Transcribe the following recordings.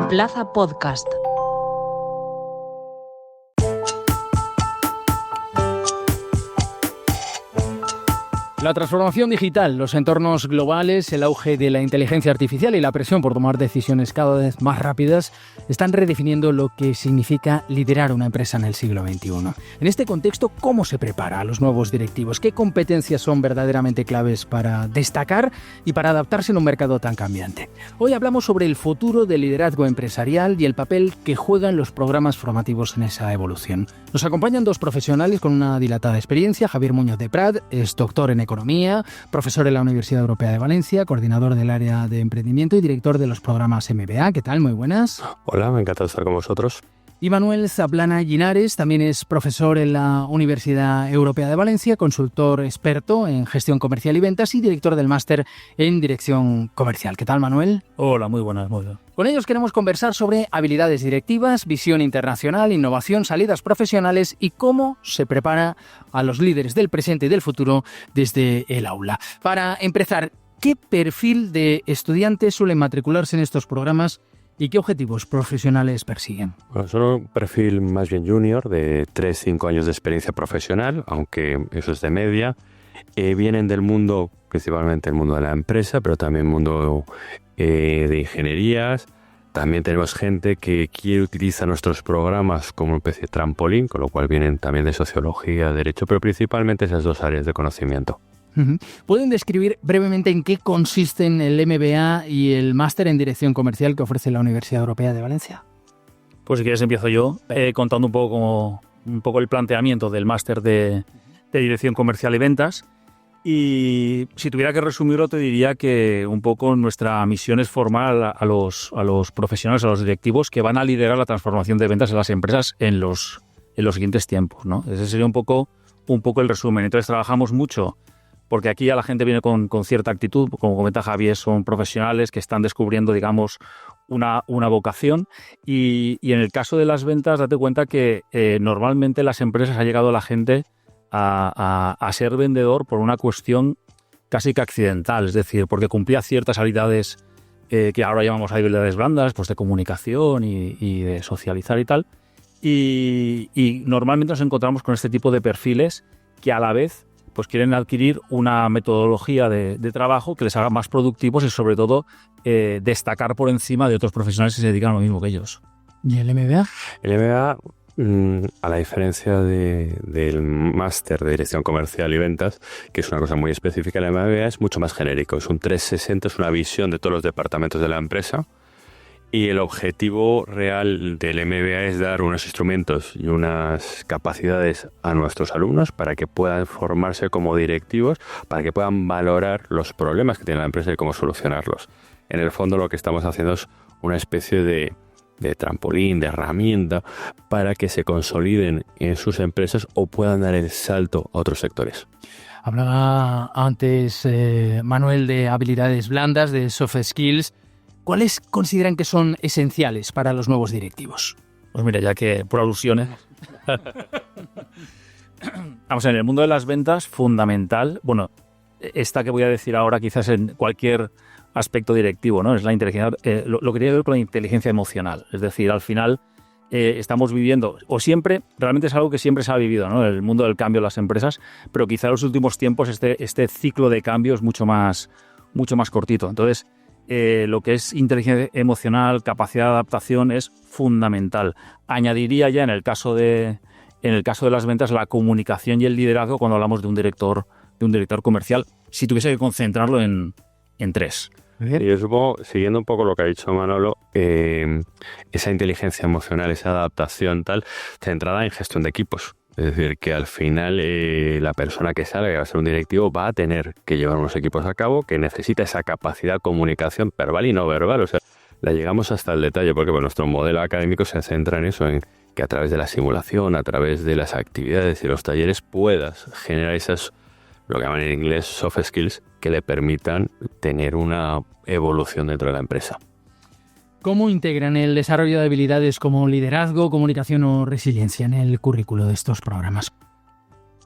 Plaza Podcast. La transformación digital, los entornos globales, el auge de la inteligencia artificial y la presión por tomar decisiones cada vez más rápidas están redefiniendo lo que significa liderar una empresa en el siglo XXI. En este contexto, ¿cómo se prepara a los nuevos directivos? ¿Qué competencias son verdaderamente claves para destacar y para adaptarse en un mercado tan cambiante? Hoy hablamos sobre el futuro del liderazgo empresarial y el papel que juegan los programas formativos en esa evolución. Nos acompañan dos profesionales con una dilatada experiencia. Javier Muñoz de Prat es doctor en Economía, profesor en la Universidad Europea de Valencia, coordinador del área de emprendimiento y director de los programas MBA. ¿Qué tal? Muy buenas. Hola, me encanta estar con vosotros. Y Manuel Zaplana Llinares también es profesor en la Universidad Europea de Valencia, consultor experto en gestión comercial y ventas y director del máster en dirección comercial. ¿Qué tal, Manuel? Hola, muy buenas, muy bien. Con ellos queremos conversar sobre habilidades directivas, visión internacional, innovación, salidas profesionales y cómo se prepara a los líderes del presente y del futuro desde el aula. Para empezar, ¿qué perfil de estudiantes suelen matricularse en estos programas y qué objetivos profesionales persiguen? Bueno, son un perfil más bien junior, de 3-5 años de experiencia profesional, aunque eso es de media. Vienen del mundo, principalmente el mundo de la empresa, pero también el mundo de ingenierías. También tenemos gente que quiere utilizar nuestros programas como una especie de trampolín, con lo cual vienen también de sociología, derecho, pero principalmente esas dos áreas de conocimiento. ¿Pueden describir brevemente en qué consisten el MBA y el máster en dirección comercial que ofrece la Universidad Europea de Valencia? Pues si quieres empiezo yo contando un poco el planteamiento del máster de dirección comercial y ventas. Y si tuviera que resumirlo, te diría que un poco nuestra misión es formar a los profesionales, a los directivos que van a liderar la transformación de ventas en las empresas en los siguientes tiempos, ¿no? Ese sería un poco el resumen. Entonces trabajamos mucho porque aquí ya la gente viene con cierta actitud, como comenta Javier, son profesionales que están descubriendo, digamos, una vocación. Y en el caso de las ventas, date cuenta que normalmente en las empresas ha llegado la gente a ser vendedor por una cuestión casi que accidental, es decir, porque cumplía ciertas habilidades que ahora llamamos habilidades blandas, pues de comunicación y de socializar y tal. Y normalmente nos encontramos con este tipo de perfiles que a la vez pues quieren adquirir una metodología de trabajo que les haga más productivos y sobre todo destacar por encima de otros profesionales que se dedican a lo mismo que ellos. ¿Y el MBA? El MBA, a la diferencia del máster de dirección comercial y ventas, que es una cosa muy específica, el MBA es mucho más genérico. Es un 360, es una visión de todos los departamentos de la empresa. Y el objetivo real del MBA es dar unos instrumentos y unas capacidades a nuestros alumnos para que puedan formarse como directivos, para que puedan valorar los problemas que tiene la empresa y cómo solucionarlos. En el fondo lo que estamos haciendo es una especie de trampolín, de herramienta para que se consoliden en sus empresas o puedan dar el salto a otros sectores. Hablaba antes Manuel de habilidades blandas, de soft skills. ¿Cuáles consideran que son esenciales para los nuevos directivos? Pues mira, ya que por alusiones. Vamos, en el mundo de las ventas, fundamental, bueno, esta que voy a decir ahora quizás en cualquier aspecto directivo, ¿no? Es la inteligencia, lo que tiene que ver con la inteligencia emocional. Es decir, al final estamos viviendo, o siempre, realmente es algo que siempre se ha vivido, ¿no? El mundo del cambio en las empresas, pero quizá en los últimos tiempos este ciclo de cambio es mucho más cortito. Entonces, lo que es inteligencia emocional, capacidad de adaptación es fundamental. Añadiría ya en el caso de las ventas la comunicación y el liderazgo cuando hablamos de un director comercial, si tuviese que concentrarlo en tres. Y yo supongo, siguiendo un poco lo que ha dicho Manolo, esa inteligencia emocional, esa adaptación tal, centrada en gestión de equipos. Es decir, que al final la persona que salga, que va a ser un directivo, va a tener que llevar unos equipos a cabo, que necesita esa capacidad de comunicación verbal y no verbal. O sea, la llegamos hasta el detalle, porque nuestro modelo académico se centra en eso, en que a través de la simulación, a través de las actividades y los talleres puedas generar esas, lo que llaman en inglés soft skills, que le permitan tener una evolución dentro de la empresa. ¿Cómo integran el desarrollo de habilidades como liderazgo, comunicación o resiliencia en el currículo de estos programas?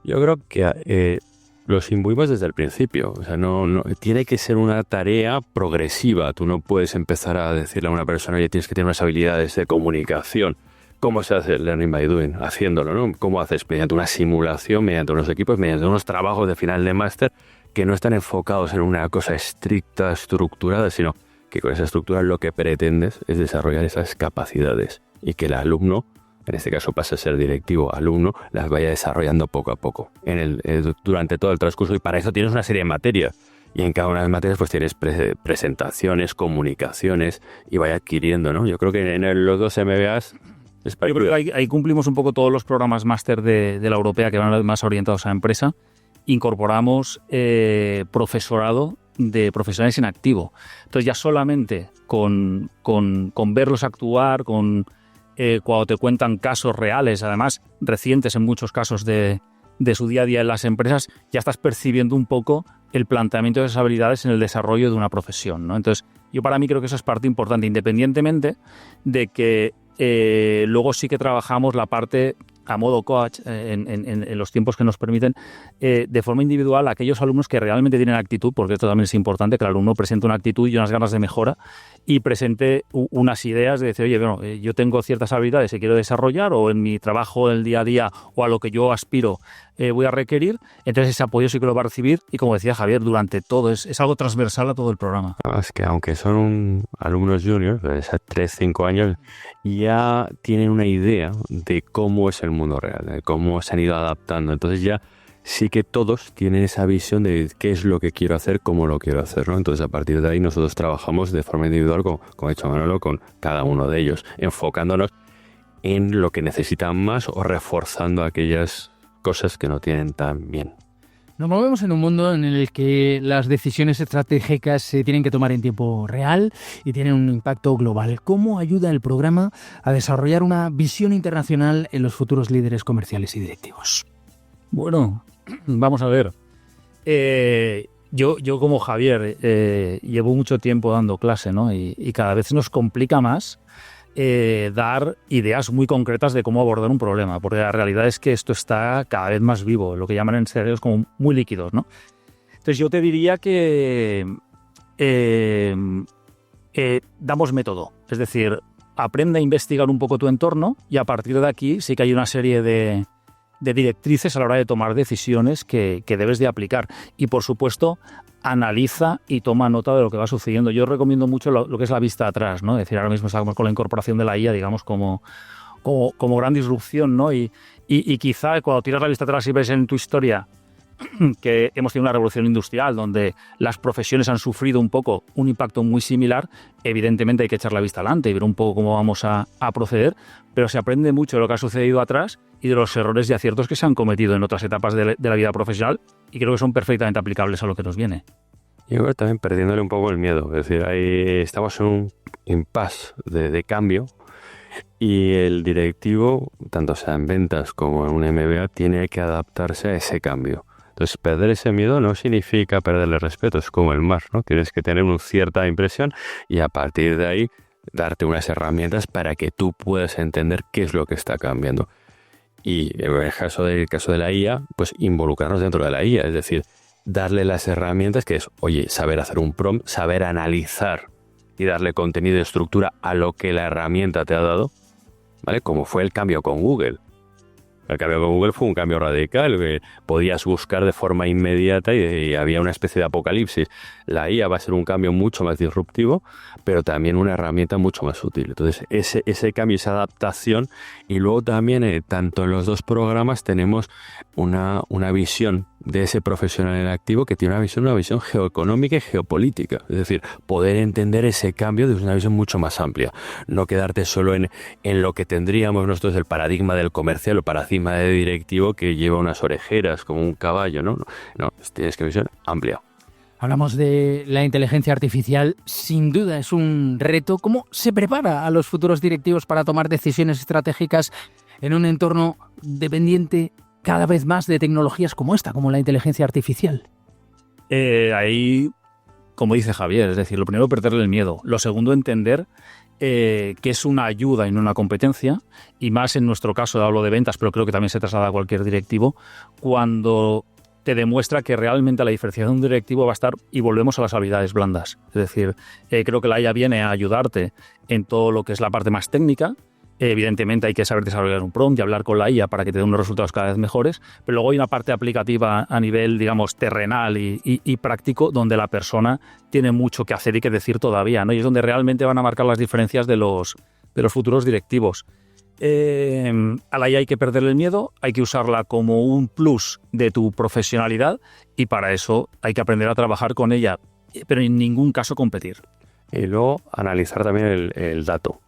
Yo creo que los imbuimos desde el principio. O sea, no tiene que ser una tarea progresiva. Tú no puedes empezar a decirle a una persona, oye, tienes que tener unas habilidades de comunicación. ¿Cómo se hace el learning by doing? Haciéndolo, ¿no? ¿Cómo haces? Mediante una simulación, mediante unos equipos, mediante unos trabajos de final de máster que no están enfocados en una cosa estricta, estructurada, sino que con esa estructura lo que pretendes es desarrollar esas capacidades y que el alumno, en este caso pasa a ser directivo alumno, las vaya desarrollando poco a poco durante todo el transcurso. Y para eso tienes una serie de materias. Y en cada una de las materias pues tienes presentaciones, comunicaciones y vaya adquiriendo, ¿no? Yo creo que en los dos MBAs... Yo creo que ahí cumplimos un poco todos los programas máster de la europea que van más orientados a empresa. Incorporamos profesorado de profesionales en activo. Entonces ya solamente con verlos actuar, cuando te cuentan casos reales, además recientes en muchos casos de su día a día en las empresas, ya estás percibiendo un poco el planteamiento de esas habilidades en el desarrollo de una profesión, ¿no? Entonces yo para mí creo que eso es parte importante, independientemente de que luego sí que trabajamos la parte a modo coach en los tiempos que nos permiten de forma individual a aquellos alumnos que realmente tienen actitud, porque esto también es importante, que el alumno presente una actitud y unas ganas de mejora y presente unas ideas de decir, oye, bueno, yo tengo ciertas habilidades que quiero desarrollar o en mi trabajo del día a día o a lo que yo aspiro voy a requerir, entonces ese apoyo sí que lo va a recibir y como decía Javier, durante todo, es algo transversal a todo el programa. Es que aunque son alumnos juniors, de 3-5 años, ya tienen una idea de cómo es el mundo real, de cómo se han ido adaptando. Entonces ya sí que todos tienen esa visión de qué es lo que quiero hacer, cómo lo quiero hacer, ¿no? Entonces a partir de ahí nosotros trabajamos de forma individual, como ha dicho Manolo, con cada uno de ellos, enfocándonos en lo que necesitan más o reforzando aquellas cosas que no tienen tan bien. Nos movemos en un mundo en el que las decisiones estratégicas se tienen que tomar en tiempo real y tienen un impacto global. ¿Cómo ayuda el programa a desarrollar una visión internacional en los futuros líderes comerciales y directivos? Bueno, vamos a ver. Yo como Javier llevo mucho tiempo dando clase, ¿no? Y cada vez nos complica más dar ideas muy concretas de cómo abordar un problema, porque la realidad es que esto está cada vez más vivo, lo que llaman en escenarios como muy líquidos, ¿no? Entonces yo te diría que damos método, es decir, aprende a investigar un poco tu entorno y a partir de aquí sí que hay una serie de directrices a la hora de tomar decisiones que debes de aplicar y por supuesto analiza y toma nota de lo que va sucediendo. Yo recomiendo mucho lo que es la vista atrás, ¿no? Es decir, ahora mismo estamos con la incorporación de la IA, digamos, como gran disrupción, ¿no? Y quizá cuando tiras la vista atrás y ves en tu historia que hemos tenido una revolución industrial donde las profesiones han sufrido un poco un impacto muy similar, evidentemente hay que echar la vista adelante y ver un poco cómo vamos a proceder, pero se aprende mucho de lo que ha sucedido atrás y de los errores y aciertos que se han cometido en otras etapas de la vida profesional y creo que son perfectamente aplicables a lo que nos viene. Y ahora también perdiéndole un poco el miedo, es decir, ahí estamos en un impasse de cambio y el directivo, tanto sea en ventas como en un MBA, tiene que adaptarse a ese cambio. Entonces, perder ese miedo no significa perderle respeto, es como el mar, ¿no? Tienes que tener una cierta impresión y a partir de ahí darte unas herramientas para que tú puedas entender qué es lo que está cambiando. Y en el caso de la IA, pues involucrarnos dentro de la IA, es decir, darle las herramientas que es, oye, saber hacer un prompt, saber analizar y darle contenido y estructura a lo que la herramienta te ha dado, ¿vale? Como fue el cambio con Google. El cambio con Google fue un cambio radical, que podías buscar de forma inmediata y había una especie de apocalipsis. La IA va a ser un cambio mucho más disruptivo, pero también una herramienta mucho más útil. Entonces, ese cambio, esa adaptación, y luego también, tanto en los dos programas, tenemos una visión de ese profesional en activo que tiene una visión geoeconómica y geopolítica. Es decir, poder entender ese cambio desde una visión mucho más amplia. No quedarte solo en lo que tendríamos nosotros el paradigma del comercial o paradigma de directivo que lleva unas orejeras como un caballo, ¿no? No, tienes que visión amplia. Hablamos de la inteligencia artificial, sin duda es un reto. ¿Cómo se prepara a los futuros directivos para tomar decisiones estratégicas en un entorno dependiente cada vez más de tecnologías como esta, como la inteligencia artificial? Ahí, como dice Javier, es decir, lo primero, perderle el miedo. Lo segundo, entender que es una ayuda y no una competencia, y más en nuestro caso, hablo de ventas, pero creo que también se traslada a cualquier directivo, cuando te demuestra que realmente la diferenciación de un directivo va a estar, y volvemos a las habilidades blandas. Es decir, creo que la IA viene a ayudarte en todo lo que es la parte más técnica. Evidentemente hay que saber desarrollar un prompt y hablar con la IA para que te dé unos resultados cada vez mejores, pero luego hay una parte aplicativa a nivel, digamos, terrenal y práctico, donde la persona tiene mucho que hacer y que decir todavía, ¿no? Y es donde realmente van a marcar las diferencias de los futuros directivos. A la IA hay que perderle el miedo, hay que usarla como un plus de tu profesionalidad, y para eso hay que aprender a trabajar con ella, pero en ningún caso competir. Y luego analizar también el dato.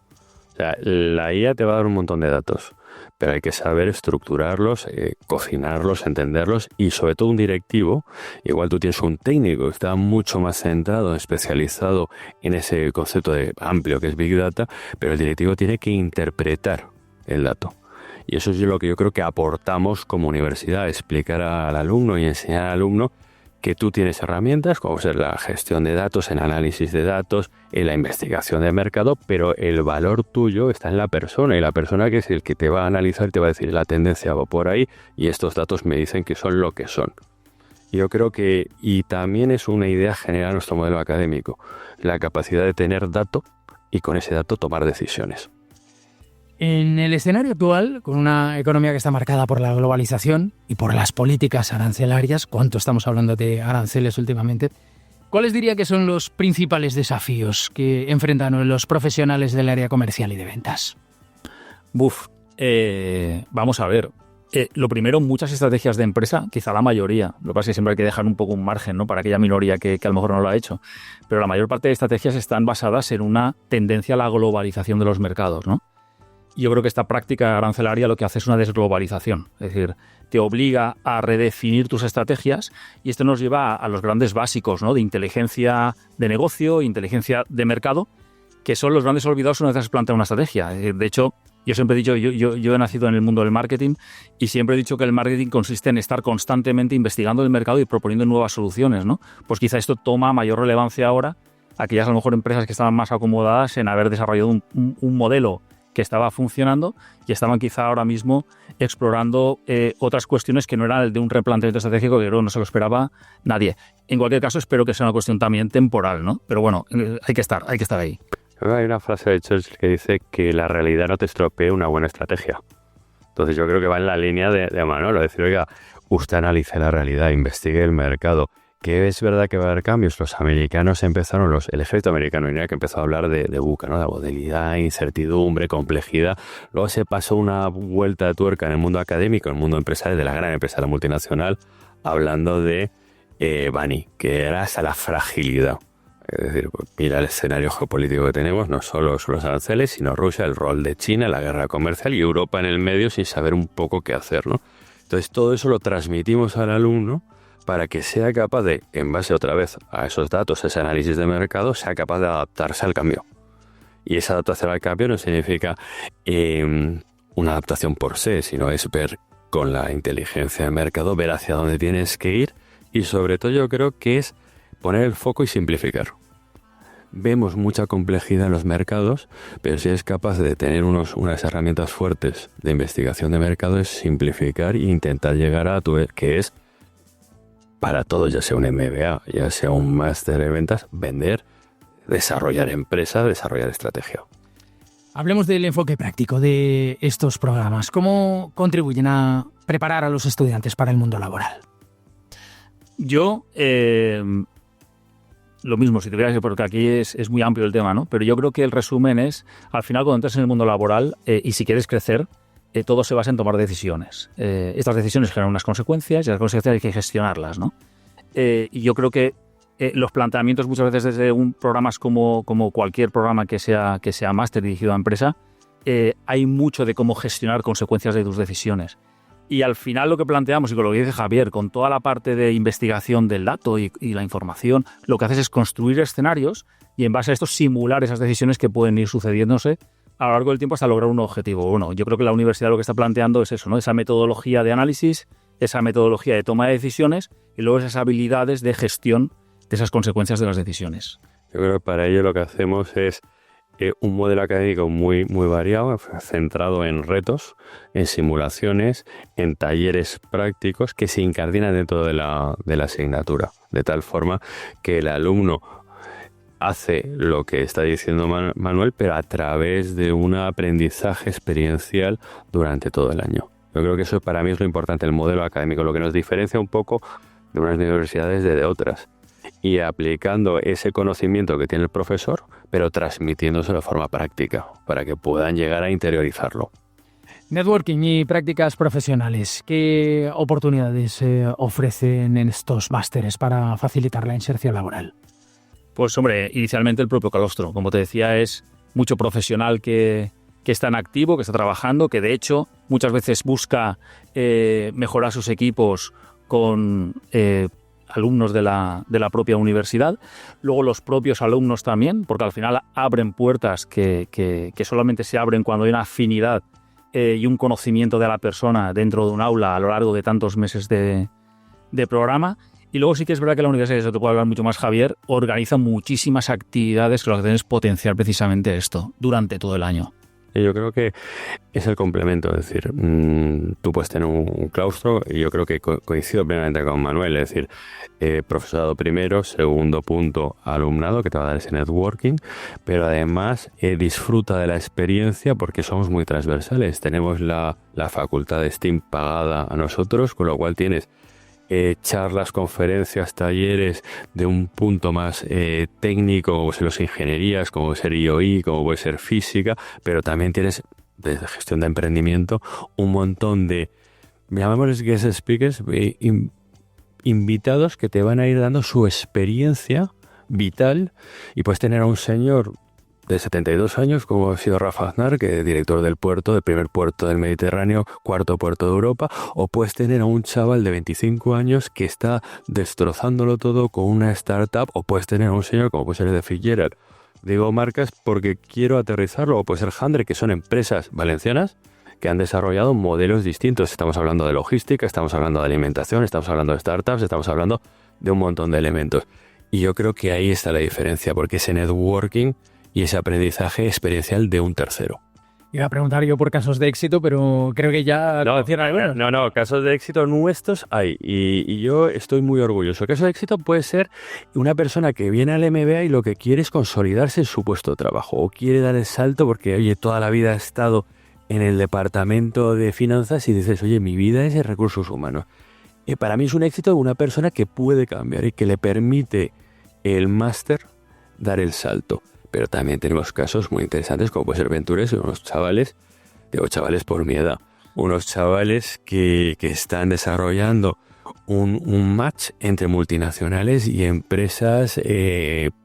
O sea, la IA te va a dar un montón de datos, pero hay que saber estructurarlos, cocinarlos, entenderlos, y sobre todo un directivo, igual tú tienes un técnico que está mucho más centrado, especializado en ese concepto de amplio que es Big Data, pero el directivo tiene que interpretar el dato. Y eso es lo que yo creo que aportamos como universidad, explicar al alumno y enseñar al alumno que tú tienes herramientas como ser la gestión de datos, en análisis de datos, en la investigación de mercado, pero el valor tuyo está en la persona, y la persona que es el que te va a analizar te va a decir la tendencia va por ahí y estos datos me dicen que son lo que son. Yo creo que, y también es una idea general en nuestro modelo académico, la capacidad de tener dato y con ese dato tomar decisiones. En el escenario actual, con una economía que está marcada por la globalización y por las políticas arancelarias, ¿cuánto estamos hablando de aranceles últimamente? ¿Cuáles diría que son los principales desafíos que enfrentan los profesionales del área comercial y de ventas? Vamos a ver. Lo primero, muchas estrategias de empresa, quizá la mayoría, lo que pasa es que siempre hay que dejar un poco un margen, ¿no?, para aquella minoría que a lo mejor no lo ha hecho, pero la mayor parte de estrategias están basadas en una tendencia a la globalización de los mercados, ¿no? Yo creo que esta práctica arancelaria lo que hace es una desglobalización, es decir, te obliga a redefinir tus estrategias, y esto nos lleva a los grandes básicos, ¿no?, de inteligencia de negocio, inteligencia de mercado, que son los grandes olvidados una vez has planteado una estrategia. De hecho, yo siempre he dicho, yo he nacido en el mundo del marketing, y siempre he dicho que el marketing consiste en estar constantemente investigando el mercado y proponiendo nuevas soluciones, ¿no? Pues quizá esto toma mayor relevancia ahora, aquellas a lo mejor empresas que estaban más acomodadas en haber desarrollado un modelo que estaba funcionando, y estaban quizá ahora mismo explorando otras cuestiones que no eran el de un replanteamiento estratégico, que creo no se lo esperaba nadie. En cualquier caso, espero que sea una cuestión también temporal, ¿no? Pero bueno, hay que estar ahí. Hay una frase de Churchill que dice que la realidad no te estropee una buena estrategia. Entonces yo creo que va en la línea de Manolo, decir, oiga, usted analice la realidad, investigue el mercado, que es verdad que va a haber cambios. Los americanos empezaron, el efecto americano, que empezó a hablar de VUCA, ¿no?, de volatilidad, incertidumbre, complejidad. Luego se pasó una vuelta de tuerca en el mundo académico, en el mundo empresarial, de la gran empresa, la multinacional, hablando de BANI, que era hasta la fragilidad. Es decir, mira el escenario geopolítico que tenemos, no solo son los aranceles, sino Rusia, el rol de China, la guerra comercial, y Europa en el medio sin saber un poco qué hacer, ¿no? Entonces todo eso lo transmitimos al alumno para que sea capaz de, en base otra vez a esos datos, ese análisis de mercado, sea capaz de adaptarse al cambio. Y esa adaptación al cambio no significa una adaptación por sí, sino es ver con la inteligencia de mercado, ver hacia dónde tienes que ir, y sobre todo yo creo que es poner el foco y simplificar. Vemos mucha complejidad en los mercados, pero si eres capaz de tener unas herramientas fuertes de investigación de mercado, es simplificar e intentar llegar a que es para todos, ya sea un MBA, ya sea un máster de ventas, vender, desarrollar empresa, desarrollar estrategia. Hablemos del enfoque práctico de estos programas. ¿Cómo contribuyen a preparar a los estudiantes para el mundo laboral? Yo, lo mismo, si tuviera que, porque aquí es muy amplio el tema, ¿no? Pero yo creo que el resumen es, al final, cuando entras en el mundo laboral y si quieres crecer, todo se basa en tomar decisiones. Estas decisiones generan unas consecuencias, y las consecuencias hay que gestionarlas, ¿no? Y yo creo que los planteamientos muchas veces desde programas como cualquier programa que sea máster dirigido a empresa, hay mucho de cómo gestionar consecuencias de tus decisiones. Y al final lo que planteamos, y con lo que dice Javier, con toda la parte de investigación del dato y la información, lo que haces es construir escenarios y en base a esto simular esas decisiones que pueden ir sucediéndose a lo largo del tiempo hasta lograr un objetivo. Bueno, yo creo que la universidad lo que está planteando es eso, ¿no? Esa metodología de análisis, esa metodología de toma de decisiones y luego esas habilidades de gestión de esas consecuencias de las decisiones. Yo creo que para ello lo que hacemos es un modelo académico muy, muy variado, centrado en retos, en simulaciones, en talleres prácticos que se incardinan dentro de la asignatura, de tal forma que el alumno hace lo que está diciendo Manuel, pero a través de un aprendizaje experiencial durante todo el año. Yo creo que eso para mí es lo importante, el modelo académico, lo que nos diferencia un poco de unas universidades de otras. Y aplicando ese conocimiento que tiene el profesor, pero transmitiéndoselo de forma práctica, para que puedan llegar a interiorizarlo. Networking y prácticas profesionales, ¿qué oportunidades ofrecen en estos másteres para facilitar la inserción laboral? Pues hombre, inicialmente el propio claustro, como te decía, es mucho profesional que está en activo, que está trabajando, que de hecho muchas veces busca mejorar sus equipos con alumnos de la propia universidad. Luego los propios alumnos también, porque al final abren puertas que solamente se abren cuando hay una afinidad y un conocimiento de la persona dentro de un aula a lo largo de tantos meses de programa. Y luego sí que es verdad que la universidad, eso te puede hablar mucho más Javier, organiza muchísimas actividades que lo que hacen es potenciar precisamente esto durante todo el año. Yo creo que es el complemento, es decir, tú puedes tener un claustro y yo creo que coincido plenamente con Manuel, es decir, profesorado primero, segundo punto alumnado que te va a dar ese networking, pero además disfruta de la experiencia porque somos muy transversales, tenemos la facultad de STEAM pagada a nosotros, con lo cual tienes charlas, conferencias, talleres de un punto más técnico, como puede ser las ingenierías, como puede ser IOI, como puede ser física, pero también tienes desde gestión de emprendimiento un montón de, llamémosles guest speakers, invitados que te van a ir dando su experiencia vital, y puedes tener a un señor de 72 años, como ha sido Rafa Aznar, que es director del puerto, del primer puerto del Mediterráneo, cuarto puerto de Europa, o puedes tener a un chaval de 25 años que está destrozándolo todo con una startup, o puedes tener a un señor como puede ser de Fitzgerald. Digo marcas porque quiero aterrizarlo, o puede ser Handre, que son empresas valencianas que han desarrollado modelos distintos. Estamos hablando de logística, estamos hablando de alimentación, estamos hablando de startups, estamos hablando de un montón de elementos. Y yo creo que ahí está la diferencia, porque ese networking y ese aprendizaje experiencial de un tercero. Iba a preguntar yo por casos de éxito, pero creo que ya... No, casos de éxito nuestros hay, y yo estoy muy orgulloso. El caso de éxito puede ser una persona que viene al MBA y lo que quiere es consolidarse en su puesto de trabajo, o quiere dar el salto porque, oye, toda la vida ha estado en el departamento de finanzas y dices, oye, mi vida es en recursos humanos. Para mí es un éxito una persona que puede cambiar y que le permite el máster dar el salto. Pero también tenemos casos muy interesantes, como puede ser Ventures, unos chavales, digo chavales por mi edad, unos chavales que están desarrollando un match entre multinacionales y empresas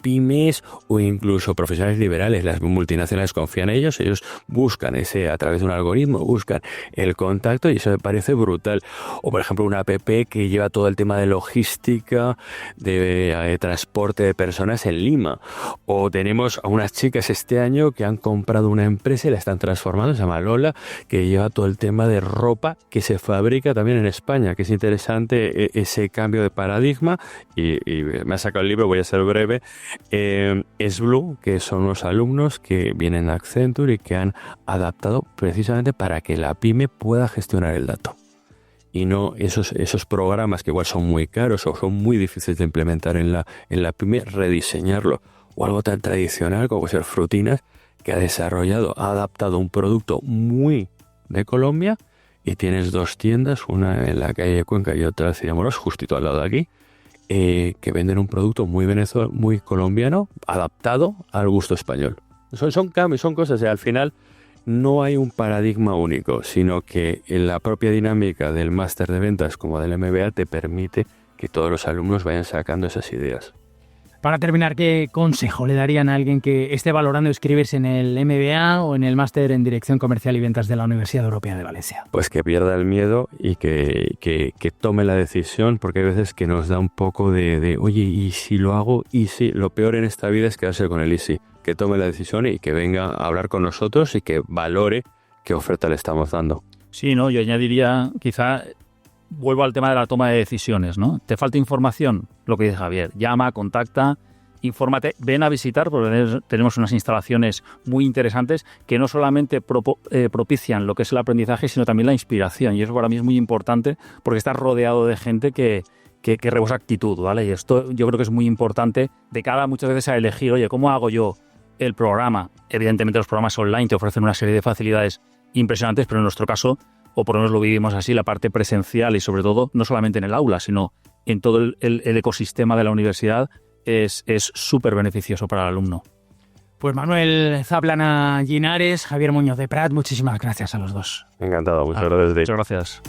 pymes o incluso profesionales liberales. Las multinacionales confían en ellos buscan a través de un algoritmo, buscan el contacto, y eso me parece brutal. O por ejemplo una app que lleva todo el tema de logística, de transporte de personas en Lima. O tenemos a unas chicas este año que han comprado una empresa y la están transformando, se llama Lola, que lleva todo el tema de ropa que se fabrica también en España, que es interesante ese cambio de paradigma. Y me ha sacado el libro, voy a ser breve. Es Blue, que son unos alumnos que vienen a Accenture y que han adaptado precisamente para que la pyme pueda gestionar el dato. Y no esos programas que igual son muy caros o son muy difíciles de implementar en la pyme, rediseñarlo. O algo tan tradicional como ser Frutinas, que ha adaptado un producto muy de Colombia, y tienes dos tiendas, una en la calle Cuenca y otra en Ciudad justito al lado de aquí, que venden un producto muy colombiano, adaptado al gusto español. Son cambios, son cosas, al final no hay un paradigma único, sino que en la propia dinámica del máster de ventas como del MBA te permite que todos los alumnos vayan sacando esas ideas. Para terminar, ¿qué consejo le darían a alguien que esté valorando inscribirse en el MBA o en el máster en Dirección Comercial y Ventas de la Universidad Europea de Valencia? Pues que pierda el miedo y que tome la decisión, porque hay veces que nos da un poco de oye, ¿y si lo hago? Y sí, lo peor en esta vida es quedarse con el easy. Que tome la decisión y que venga a hablar con nosotros y que valore qué oferta le estamos dando. Sí, ¿no? Yo añadiría, quizá, vuelvo al tema de la toma de decisiones, ¿no? ¿Te falta información? Lo que dice Javier, llama, contacta infórmate, ven a visitar, porque tenemos unas instalaciones muy interesantes que no solamente propician lo que es el aprendizaje, sino también la inspiración. Y eso para mí es muy importante porque estás rodeado de gente que rebosa actitud, ¿vale? Y esto yo creo que es muy importante de cara muchas veces a elegir, oye, ¿cómo hago yo el programa? Evidentemente los programas online te ofrecen una serie de facilidades impresionantes, pero en nuestro caso, o por lo menos lo vivimos así, la parte presencial y sobre todo, no solamente en el aula, sino en todo el ecosistema de la universidad, es súper beneficioso para el alumno. Pues Manuel Zaplana Llinares, Javier Muñoz de Prat, muchísimas gracias a los dos. Encantado, muchas gracias. Muchas gracias.